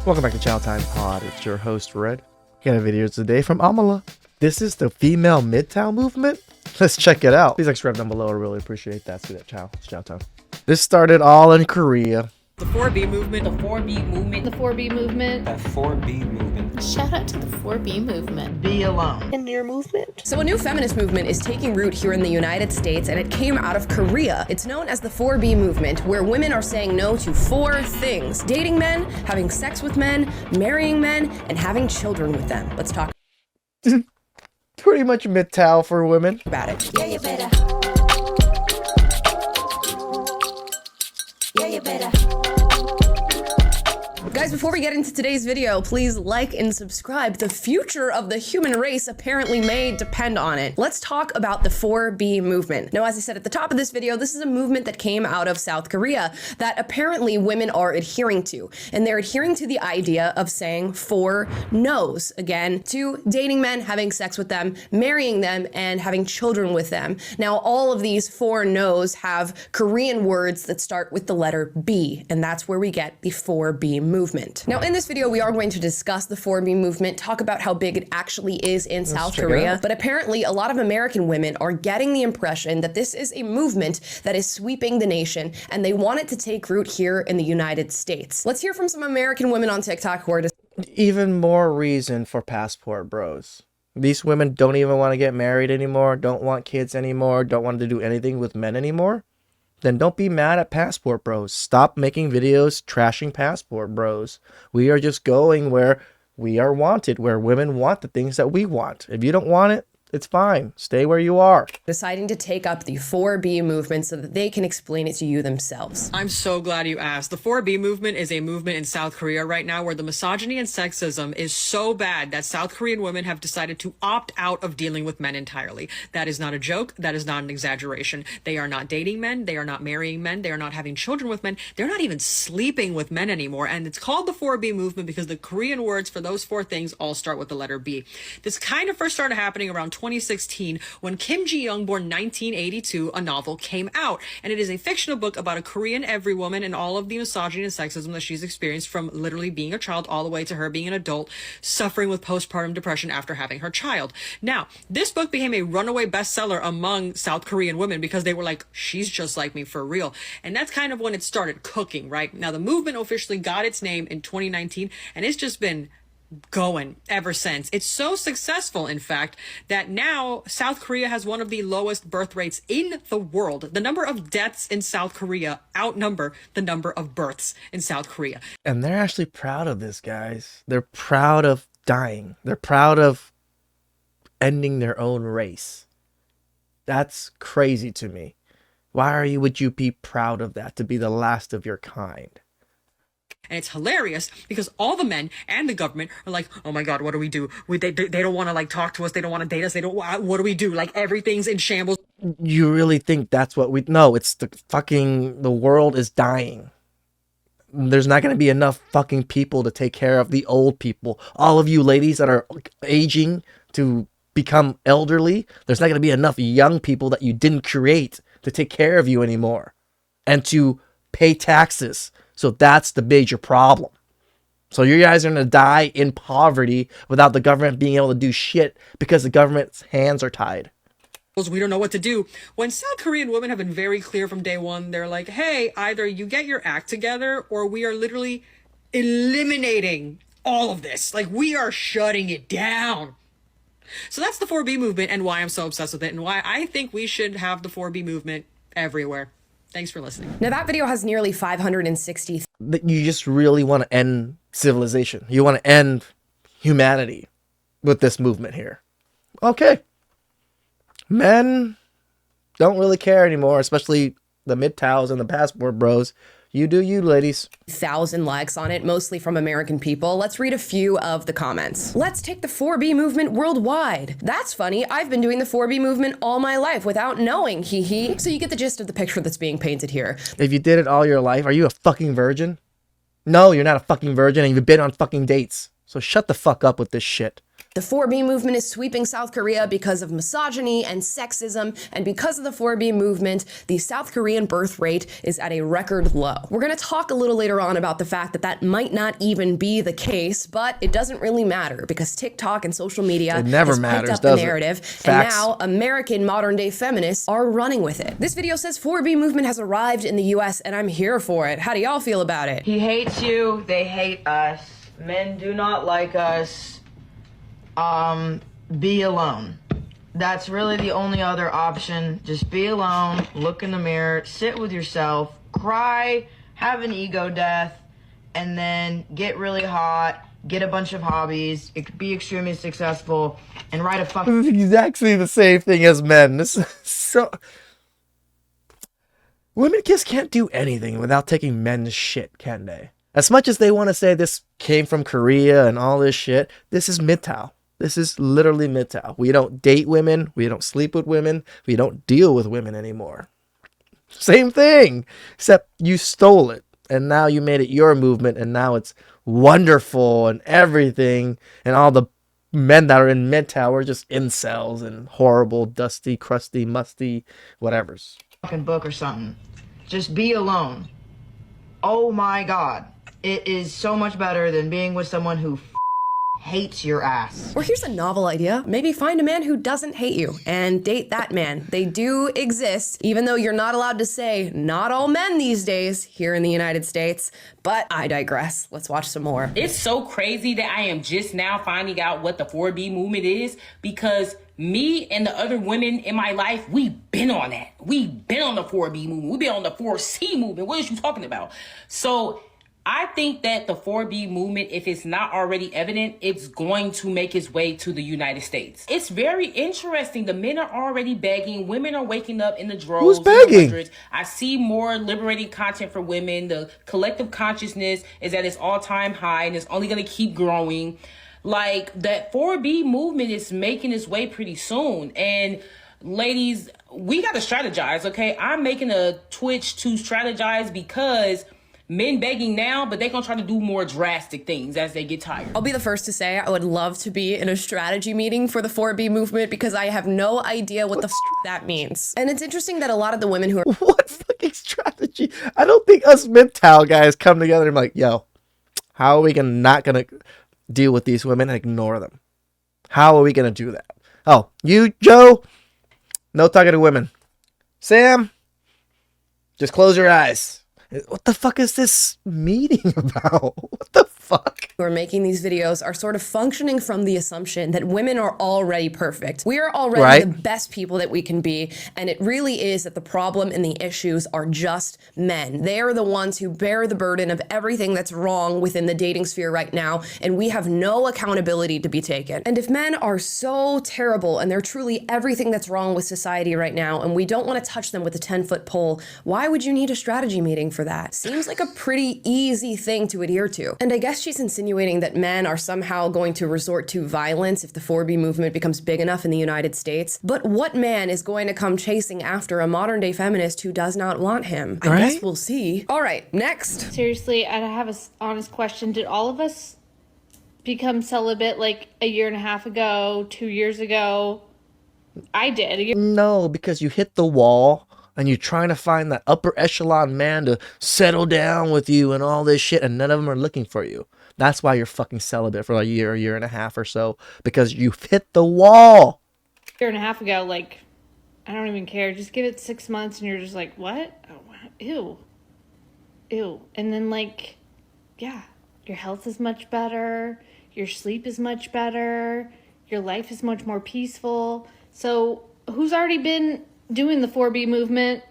Welcome back to TheChowTimePod. It's your host, Red. Got a video today from Amala. This is the female MGTOW movement. Let's check it out. Please subscribe down below. I really appreciate that. See that, Chow. It's Chow time. This started all in Korea. The 4B movement. The 4B movement. The 4B movement. The 4B movement. Shout out to the 4B movement. Be alone. In your movement. So a new feminist movement is taking root here in the United States, and it came out of Korea. It's known as the 4B movement, where women are saying no to 4 things: dating men, having sex with men, marrying men, and having children with them. Let's talk Pretty much MGTOW for women. about it. Yeah, you better. Yeah, you better. Guys, before we get into today's video, please like and subscribe. The future of the human race apparently may depend on it. Let's talk about the 4B movement. Now, as I said at the top of this video, this is a movement that came out of South Korea that apparently women are adhering to. And they're adhering to the idea of saying 4 no's, again, to dating men, having sex with them, marrying them, and having children with them. Now, all of these 4 no's have Korean words that start with the letter B, and that's where we get the 4B movement. Now, in this video, we are going to discuss the 4B movement, talk about how big it actually is in South Korea, but apparently a lot of American women are getting the impression that this is a movement that is sweeping the nation, and they want it to take root here in the United States. Let's hear from some American women on TikTok who are Even more reason for passport bros. These women don't even want to get married anymore, don't want kids anymore, don't want to do anything with men anymore. Then don't be mad at passport bros. Stop making videos trashing passport bros. We are just going where we are wanted, where women want the things that we want. If you don't want it, it's fine. Stay where you are. deciding to take up the 4B movement so that they can explain it to you themselves. I'm so glad you asked. The 4B movement is a movement in South Korea right now where the misogyny and sexism is so bad that South Korean women have decided to opt out of dealing with men entirely. That is not a joke. That is not an exaggeration. They are not dating men. They are not marrying men. They are not having children with men. They're not even sleeping with men anymore. And it's called the 4B movement because the Korean words for those 4 things all start with the letter B. This kind of first started happening around 2016 when Kim Ji-young, born 1982, a novel came out. And it is a fictional book about a Korean every woman and all of the misogyny and sexism that she's experienced from literally being a child all the way to her being an adult, suffering with postpartum depression after having her child. Now, this book became a runaway bestseller among South Korean women because they were like, she's just like me for real. And that's kind of when it started cooking, right? Now, the movement officially got its name in 2019, and it's just been going ever since. It's so successful, in fact, that now South Korea has one of the lowest birth rates in the world. The number of deaths in South Korea outnumber the number of births in South Korea. And they're actually proud of this, guys. They're proud of dying. They're proud of ending their own race. That's crazy to me. Why would you be proud of that, to be the last of your kind? And it's hilarious because all the men and the government are like, oh my God, what do we do? They don't want to like talk to us. They don't want to date us. What do we do? Like everything's in shambles. You really think that's what we... No, it's the world is dying. There's not going to be enough fucking people to take care of the old people. All of you ladies that are aging to become elderly, there's not going to be enough young people that you didn't create to take care of you anymore and to pay taxes. So that's the major problem. So you guys are going to die in poverty without the government being able to do shit because the government's hands are tied. We don't know what to do. When South Korean women have been very clear from day one, they're like, hey, either you get your act together or we are literally eliminating all of this. Like, we are shutting it down. So that's the 4B movement and why I'm so obsessed with it and why I think we should have the 4B movement everywhere. Thanks for listening. Now, that video has nearly 560. You just really want to end civilization. You want to end humanity with this movement here. Okay. Men don't really care anymore, especially the MGTOWs and the passport bros. You do you, ladies. 1,000 likes on it, mostly from American people. Let's read a few of the comments. Let's take the 4B movement worldwide. That's funny. I've been doing the 4B movement all my life without knowing, hee hee. So you get the gist of the picture that's being painted here. If you did it all your life, are you a fucking virgin? No, you're not a fucking virgin and you've been on fucking dates. So shut the fuck up with this shit. The 4B movement is sweeping South Korea because of misogyny and sexism, and because of the 4B movement, the South Korean birth rate is at a record low. We're gonna talk a little later on about the fact that that might not even be the case, but it doesn't really matter because TikTok and social media It never has matters, piped up the does it? narrative, Facts. and now American modern-day feminists are running with it. This video says 4B movement has arrived in the US, and I'm here for it. How do y'all feel about it? He hates you, they hate us. Men do not like us. Be alone. That's really the only other option. Just be alone, look in the mirror, sit with yourself, cry, have an ego death, and then get really hot, get a bunch of hobbies, be extremely successful, and write a fucking... This is exactly the same thing as men. This is so... Women just can't do anything without taking men's shit, can they? As much as they want to say this came from Korea and all this shit, this is MGTOW. This is literally MGTOW. We don't date women. We don't sleep with women. We don't deal with women anymore. Same thing, except you stole it. And now you made it your movement. And now it's wonderful and everything. And all the men that are in MGTOW are just incels and horrible, dusty, crusty, musty, whatevers. fucking book or something. Just be alone. Oh my God. It is so much better than being with someone who hates your ass. Or here's a novel idea. Maybe find a man who doesn't hate you and date that man. They do exist, even though you're not allowed to say not all men these days here in the United States. But I digress. Let's watch some more. It's so crazy that I am just now finding out what the 4B movement is, because me and the other women in my life, we've been on that. We've been on the 4B movement. We've been on the 4C movement. What is you talking about? So I think that the 4B movement, if it's not already evident, it's going to make its way to the United States. It's very interesting. The men are already begging. Women are waking up in the droves. Who's in the begging? hundreds. I see more liberating content for women. The collective consciousness is at its all-time high, and it's only going to keep growing. Like, that 4B movement is making its way pretty soon. And ladies, we got to strategize, okay? I'm making a Twitch to strategize because men begging now, but they're gonna try to do more drastic things as they get tired. I'll be the first to say I would love to be in a strategy meeting for the 4B movement because I have no idea what the that means. And it's interesting that a lot of the women who are What fucking strategy? I don't think us MGTOW guys come together and be like, yo, how are we not gonna deal with these women and ignore them? How are we gonna do that? Oh, you, Joe, no talking to women. Sam, just close your eyes. What the fuck is this meeting about? What the fuck? who are making these videos are sort of functioning from the assumption that women are already perfect. We are already the best people that we can be, and it really is that the problem and the issues are just men. They are the ones who bear the burden of everything that's wrong within the dating sphere right now, and we have no accountability to be taken. And if men are so terrible and they're truly everything that's wrong with society right now, and we don't want to touch them with a 10-foot pole, why would you need a strategy meeting for that? Seems like a pretty easy thing to adhere to. And I guess she's insinuating that men are somehow going to resort to violence if the 4B movement becomes big enough in the United States. But what man is going to come chasing after a modern day feminist who does not want him? I guess we'll see. All right, next. Seriously, I have an honest question. Did all of us become celibate like a year and a half ago, 2 years ago? I did. No, because you hit the wall and you're trying to find that upper echelon man to settle down with you and all this shit, and none of them are looking for you. That's why you're fucking celibate for like a year and a half or so, because you've hit the wall. A year and a half ago, like, I don't even care. Just give it 6 months and you're just like, what? Oh, ew. Ew. And then, like, yeah, your health is much better. Your sleep is much better. Your life is much more peaceful. So who's already been doing the 4B movement?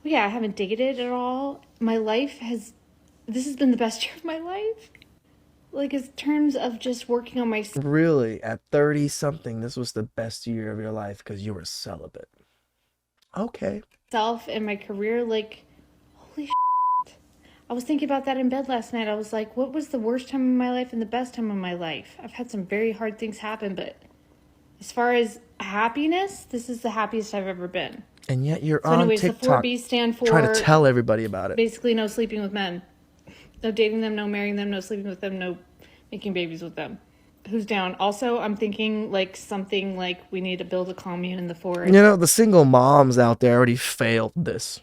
Well, yeah, I haven't dated at all. My life this has been the best year of my life. Like, in terms of just working on my... Really, at 30 something, this was the best year of your life because you were celibate. Okay. ...self and my career, like, holy shit. I was thinking about that in bed last night. I was like, what was the worst time of my life and the best time of my life? I've had some very hard things happen, but as far as happiness, this is the happiest I've ever been. And yet you're So on anyways, TikTok the 4B stand for... trying to tell everybody about it. Basically, no sleeping with men. No dating them, no marrying them, no sleeping with them, no making babies with them. who's down. Also, I'm thinking like something like we need to build a commune in the forest. You know, the single moms out there already failed this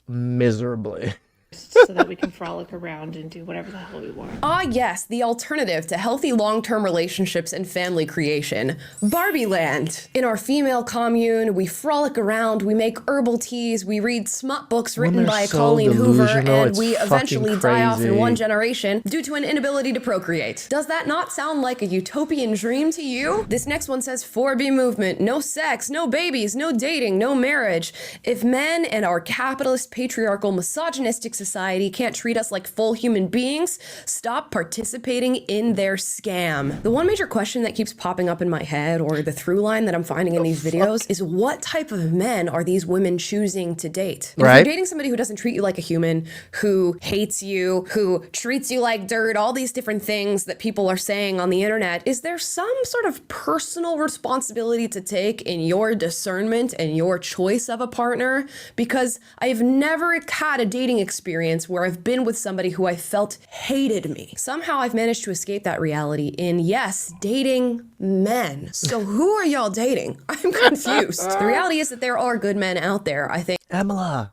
miserably. So that we can frolic around and do whatever the hell we want. Ah, yes, the alternative to healthy long-term relationships and family creation, Barbie Land. In our female commune, we frolic around, we make herbal teas, we read smut books written Women are by so Colleen Hoover, delusional, and it's we fucking eventually die off in crazy. one generation due to an inability to procreate. Does that not sound like a utopian dream to you? This next one says 4B movement, no sex, no babies, no dating, no marriage. If men and our capitalist, patriarchal, misogynistic society can't treat us like full human beings, stop participating in their scam. The one major question that keeps popping up in my head, or the through line that I'm finding in these videos, is what type of men are these women choosing to date? And if Right. you're dating somebody who doesn't treat you like a human, who hates you, who treats you like dirt, all these different things that people are saying on the internet, is there some sort of personal responsibility to take in your discernment and your choice of a partner? Because I've never had a dating experience where I've been with somebody who I felt hated me. Somehow I've managed to escape that reality in, yes, dating men. So who are y'all dating? I'm confused. The reality is that there are good men out there, I think. Emma,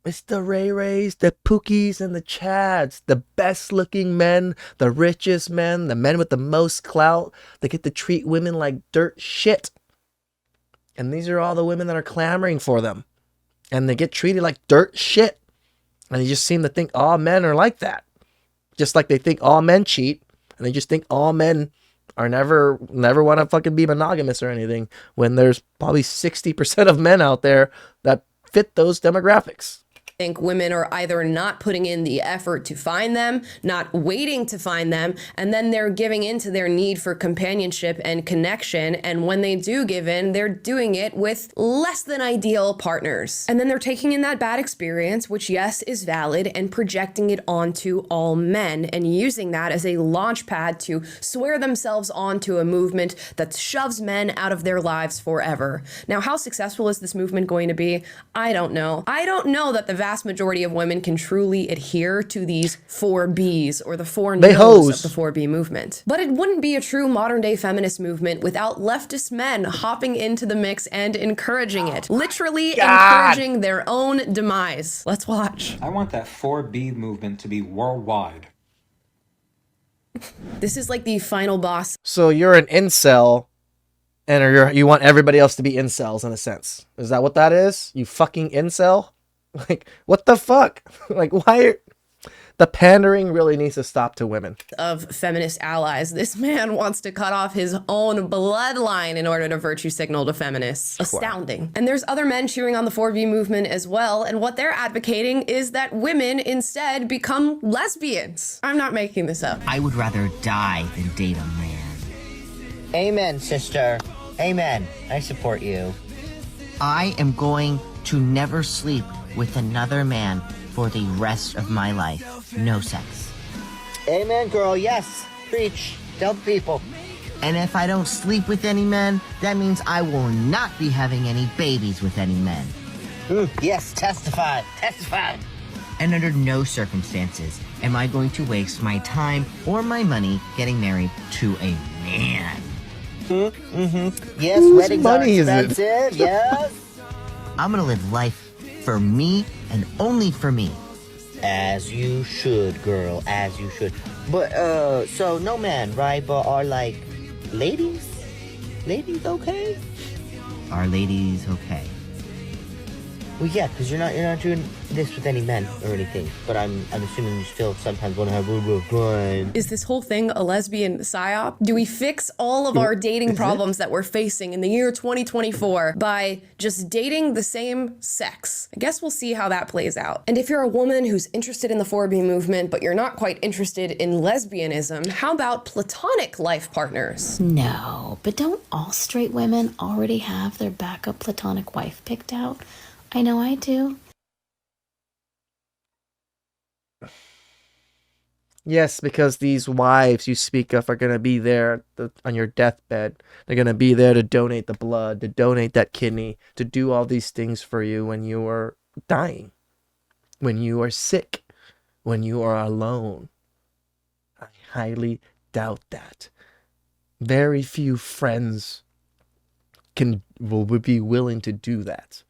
it's the Ray Rays, the Pookies, and the Chads, the best looking men, the richest men, the men with the most clout. They get to treat women like dirt shit. And these are all the women that are clamoring for them. And they get treated like dirt shit. And they just seem to think all men are like that. Just like they think all men cheat. And they just think all men are never want to fucking be monogamous or anything. When there's probably 60% of men out there that fit those demographics. Think women are either not putting in the effort to find them, not waiting to find them, and then they're giving in to their need for companionship and connection. And when they do give in, they're doing it with less than ideal partners. And then they're taking in that bad experience, which yes, is valid, and projecting it onto all men and using that as a launch pad to swear themselves onto a movement that shoves men out of their lives forever. Now, how successful is this movement going to be? I don't know. I don't know that the vast majority of women can truly adhere to these 4Bs or the 4 no's of the 4B movement. But it wouldn't be a true modern day feminist movement without leftist men hopping into the mix and encouraging it. Literally encouraging their own demise. Let's watch. I want that 4B movement to be worldwide. This is like the final boss. So you're an incel, and you want everybody else to be incels in a sense. Is that what that is? You fucking incel? Like, what the fuck? Like, the pandering really needs to stop to women. Of feminist allies. This man wants to cut off his own bloodline in order to virtue signal to feminists. Astounding. And there's other men cheering on the 4B movement as well, and what they're advocating is that women instead become lesbians. I'm not making this up. I would rather die than date a man. Amen, sister. Amen. I support you. I am going to never sleep with another man for the rest of my life. No sex. Amen, girl. Yes. Preach. Tell the people. And if I don't sleep with any men, that means I will not be having any babies with any men. Yes, testify. Testify. And under no circumstances am I going to waste my time or my money getting married to a man. Yes, Whose weddings are money is it? expensive. Yes. I'm gonna live life for me and only for me. As you should, girl. As you should. But so no man, right? But are like ladies? Ladies okay? Are ladies okay? Well, yeah, because you're not doing this with any men or anything. But I'm assuming you still sometimes want to have a little bit of fun. Is this whole thing a lesbian psyop? Do we fix all of our dating problems that we're facing in the year 2024 by just dating the same sex? I guess we'll see how that plays out. And if you're a woman who's interested in the 4B movement, but you're not quite interested in lesbianism, how about platonic life partners? No, but don't all straight women already have their backup platonic wife picked out? I know I do. Yes, because these wives you speak of are going to be there on your deathbed. They're going to be there to donate the blood, to donate that kidney, to do all these things for you when you are dying, when you are sick, when you are alone. I highly doubt that. Very few friends would be willing to do that.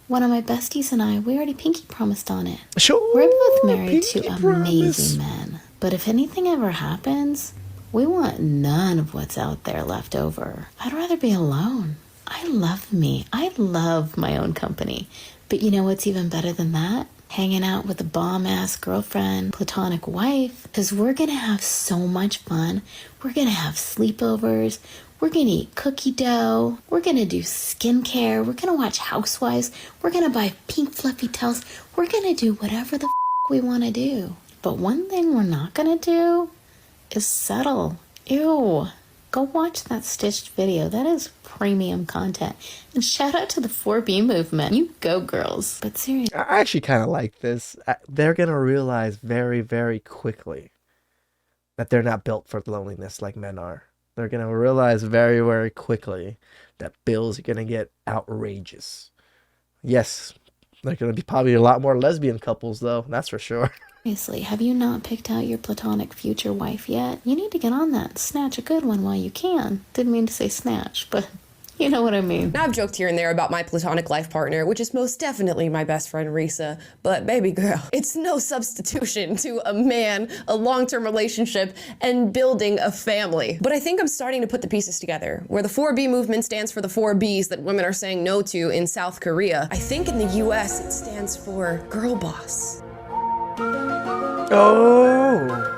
One of my besties and I, we already pinky promised on it. Sure, We're both married to pinky amazing promise. men. But if anything ever happens, we want none of what's out there left over. I'd rather be alone. I love me. I love my own company. But you know what's even better than that? Hanging out with a bomb-ass girlfriend, platonic wife. Because we're going to have so much fun. We're going to have sleepovers. We're going to eat cookie dough. We're going to do skincare. We're going to watch Housewives. We're going to buy pink fluffy towels. We're going to do whatever the we want to do. But one thing we're not going to do is settle. Ew. Go watch that stitched video. That is premium content. And shout out to the 4B movement. You go, girls. But seriously, I actually kind of like this. They're going to realize very, very quickly that they're not built for loneliness like men are. They're going to realize very, very quickly that bills are going to get outrageous. Yes, there are going to be probably a lot more lesbian couples, though. That's for sure. have you not picked out your platonic future wife yet? You need to get on that. Snatch a good one while you can. Didn't mean to say snatch, but you know what I mean. Now, I've joked here and there about my platonic life partner, which is most definitely my best friend Risa, but baby girl, it's no substitution to a man, a long-term relationship, and building a family. But I think I'm starting to put the pieces together. Where the 4B movement stands for the 4Bs that women are saying no to in South Korea, I think in the US it stands for girl boss. Oh!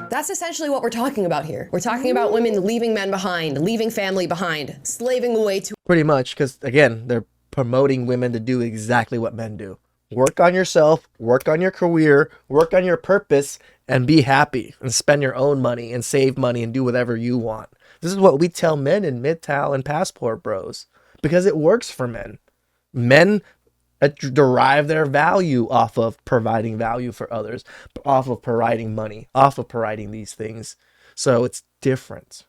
That's essentially what we're talking about here. We're talking about women leaving men behind, leaving family behind, slaving away to... Pretty much, because, again, they're promoting women to do exactly what men do. Work on yourself, work on your career, work on your purpose, and be happy. And spend your own money, and save money, and do whatever you want. This is what we tell men in MGTOW and Passport Bros. Because it works for men. Men derive their value off of providing value for others, off of providing money, off of providing these things. So it's different.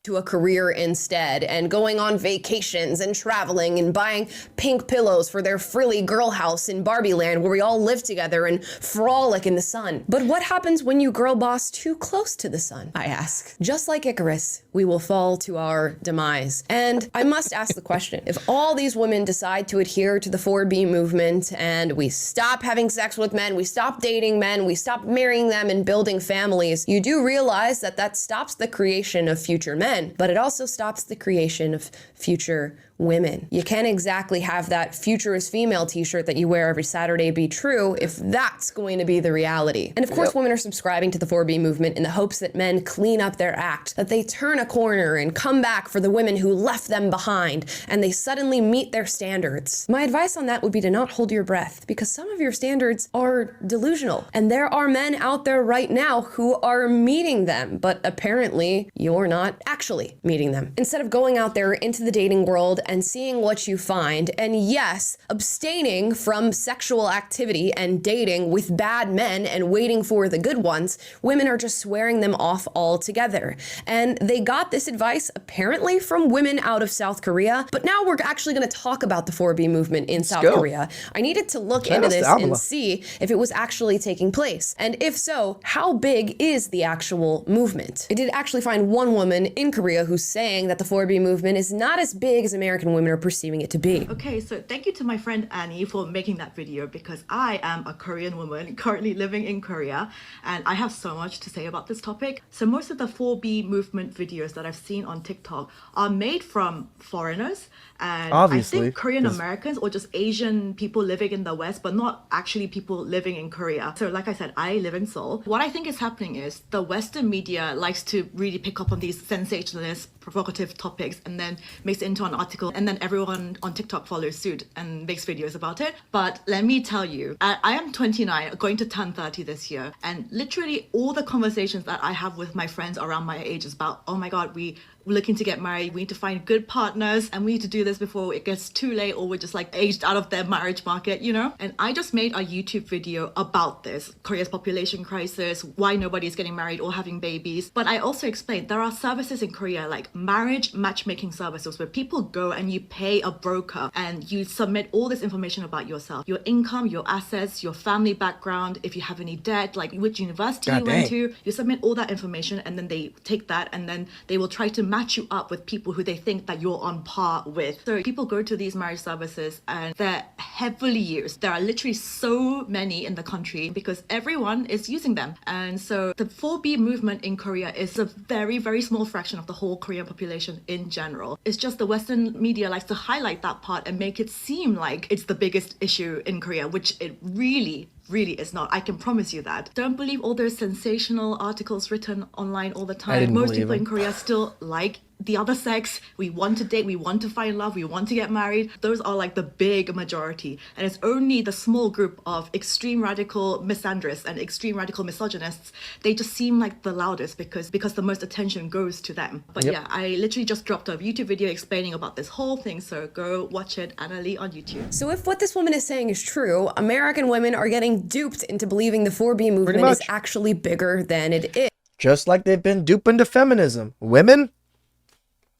To a career instead, and going on vacations and traveling and buying pink pillows for their frilly girl house in Barbie Land where we all live together and frolic in the sun. But what happens when you girl boss too close to the sun, I ask? Just like Icarus, we will fall to our demise. And I must ask the question, if all these women decide to adhere to the 4B movement and we stop having sex with men, we stop dating men, we stop marrying them and building families, you do realize that that stops the creation of future men. But it also stops the creation of future women. You can't exactly have that future is female t-shirt that you wear every Saturday be true if that's going to be the reality. And of course, women are subscribing to the 4B movement in the hopes that men clean up their act, that they turn a corner and come back for the women who left them behind, and they suddenly meet their standards. My advice on that would be to not hold your breath, because some of your standards are delusional, and there are men out there right now who are meeting them, but apparently you're not actually meeting them. Instead of going out there into the dating world and seeing what you find, and yes, abstaining from sexual activity and dating with bad men and waiting for the good ones, women are just swearing them off altogether. And they got this advice apparently from women out of South Korea, but now we're actually going to talk about the 4B movement in South Korea. I needed to look into this and see if it was actually taking place. And if so, how big is the actual movement? I did actually find one woman in Korea who's saying that the 4B movement is not as big as American women are perceiving it to be. Okay, so thank you to my friend Annie for making that video, because I am a Korean woman currently living in Korea, and I have so much to say about this topic. So most of the 4B movement videos that I've seen on TikTok are made from foreigners, and obviously, I think Korean Americans or just Asian people living in the West, but not actually people living in Korea. So like I said, I live in Seoul. What I think is happening is the Western media likes to really pick up on these sensationalist, provocative topics and then makes it into an article, and then everyone on TikTok follows suit and makes videos about it. But let me tell you, I am 29, going to turn 30 this year, and literally all the conversations that I have with my friends around my age is about, oh my god, we we're looking to get married, we need to find good partners, and we need to do this before it gets too late or we're just like aged out of their marriage market, you know? And I just made a YouTube video about this, Korea's population crisis, why nobody is getting married or having babies. But I also explained there are services in Korea like marriage matchmaking services where people go and you pay a broker and you submit all this information about yourself, your income, your assets, your family background, if you have any debt, like which university you went to, you submit all that information and then they take that and then they will try to match you up with people who they think that you're on par with. So people go to these marriage services and they're heavily used. There are literally so many in the country because everyone is using them. And so the 4B movement in Korea is a very, very small fraction of the whole Korean population in general. It's just the Western media likes to highlight that part and make it seem like it's the biggest issue in Korea, which it really is not. I can promise you that. Don't believe all those sensational articles written online all the time. Most people in Korea still like the other sex. We want to date, we want to find love, we want to get married. Those are like the big majority. And it's only the small group of extreme radical misandrists and extreme radical misogynists. They just seem like the loudest because the most attention goes to them. But yeah, I literally just dropped a YouTube video explaining about this whole thing. So go watch it, Anna Lee on YouTube. So if what this woman is saying is true, American women are getting duped into believing the 4B movement is actually bigger than it is. Just like they've been duped into feminism. Women,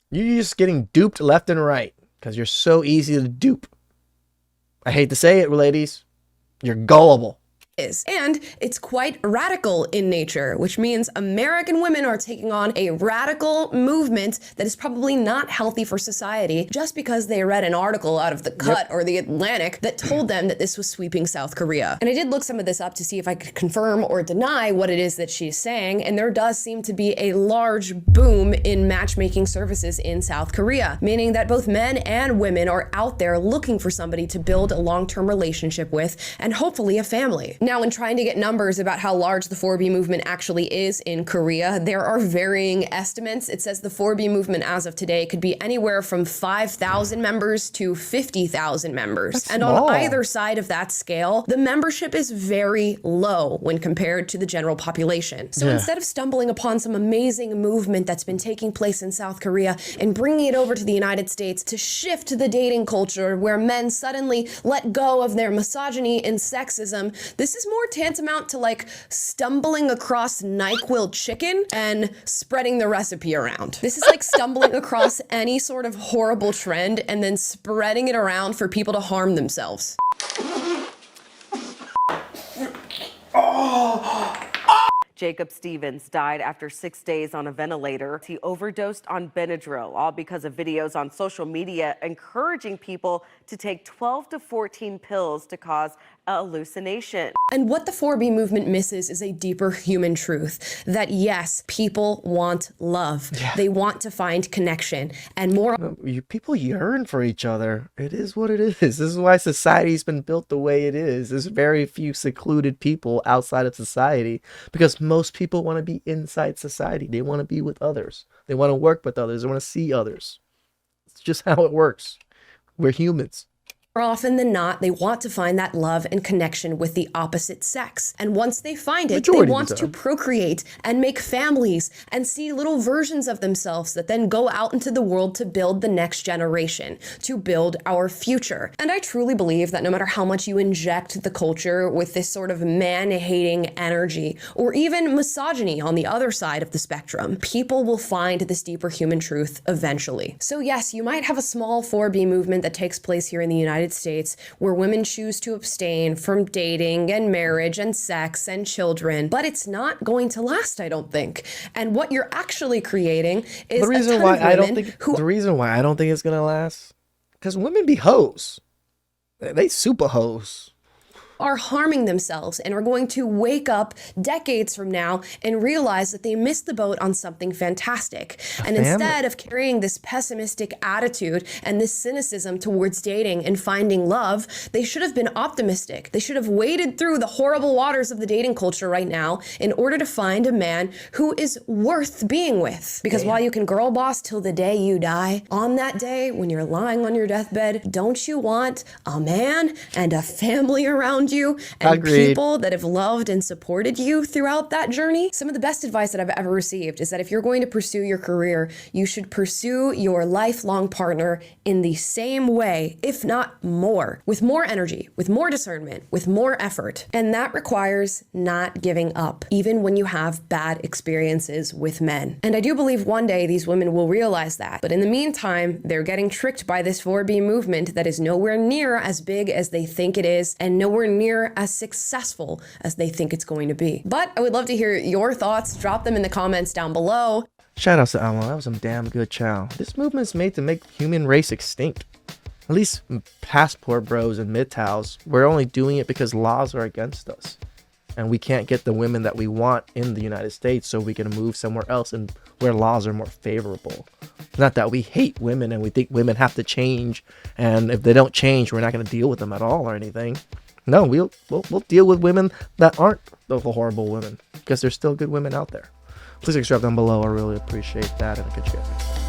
you're just getting duped left and right because you're so easy to dupe. I hate to say it, ladies. You're gullible. And it's quite radical in nature, which means American women are taking on a radical movement that is probably not healthy for society just because they read an article out of The Cut or The Atlantic that told them that this was sweeping South Korea. And I did look some of this up to see if I could confirm or deny what it is that she's saying, and there does seem to be a large boom in matchmaking services in South Korea, meaning that both men and women are out there looking for somebody to build a long-term relationship with and hopefully a family. Now, when trying to get numbers about how large the 4B movement actually is in Korea, there are varying estimates. It says the 4B movement as of today could be anywhere from 5,000 members to 50,000 members. That's and small. on either side of that scale, the membership is very low when compared to the general population. So instead of stumbling upon some amazing movement that's been taking place in South Korea and bringing it over to the United States to shift the dating culture where men suddenly let go of their misogyny and sexism, this is more tantamount to like stumbling across NyQuil chicken and spreading the recipe around. This is like stumbling across any sort of horrible trend and then spreading it around for people to harm themselves. Jacob Stevens died after 6 days on a ventilator. He overdosed on Benadryl, all because of videos on social media encouraging people to take 12 to 14 pills to cause a hallucination. And what the 4B movement misses is a deeper human truth that yes, people want love. They want to find connection and more. People yearn for each other. It is what it is. This is why society's been built the way it is. There's very few secluded people outside of society because most people want to be inside society. They want to be with others. They want to work with others. They want to see others. It's just how it works. We're humans. More often than not, they want to find that love and connection with the opposite sex. And once they find it, they want to procreate and make families and see little versions of themselves that then go out into the world to build the next generation, to build our future. And I truly believe that no matter how much you inject the culture with this sort of man-hating energy, or even misogyny on the other side of the spectrum, people will find this deeper human truth eventually. So yes, you might have a small 4B movement that takes place here in the United States where women choose to abstain from dating and marriage and sex and children, but it's not going to last, I don't think. And what you're actually creating is the reason why I don't think it's gonna last, because women be hoes. They super hoes. Are harming themselves and are going to wake up decades from now and realize that they missed the boat on something fantastic. And instead of carrying this pessimistic attitude and this cynicism towards dating and finding love, they should have been optimistic. They should have waded through the horrible waters of the dating culture right now in order to find a man who is worth being with. Because while you can girl boss till the day you die, on that day when you're lying on your deathbed, don't you want a man and a family around around you and Agreed. people that have loved and supported you throughout that journey. Some of the best advice that I've ever received is that if you're going to pursue your career, you should pursue your lifelong partner in the same way, if not more, with more energy, with more discernment, with more effort. And that requires not giving up, even when you have bad experiences with men. And I do believe one day these women will realize that. But in the meantime, they're getting tricked by this 4B movement that is nowhere near as big as they think it is and nowhere near as successful as they think it's going to be. But I would love to hear your thoughts. Drop them in the comments down below. Shout outs to Alma. That was some damn good chow. This movement's made to make human race extinct. At least passport bros and MGTOWs, we're only doing it because laws are against us. And we can't get the women that we want in the United States, so we can move somewhere else and where laws are more favorable. Not that we hate women and we think women have to change, and if they don't change, we're not going to deal with them at all or anything. No, we'll deal with women that aren't the horrible women, because there's still good women out there. Please subscribe down below. I really appreciate that, and I'll catch you guys next time.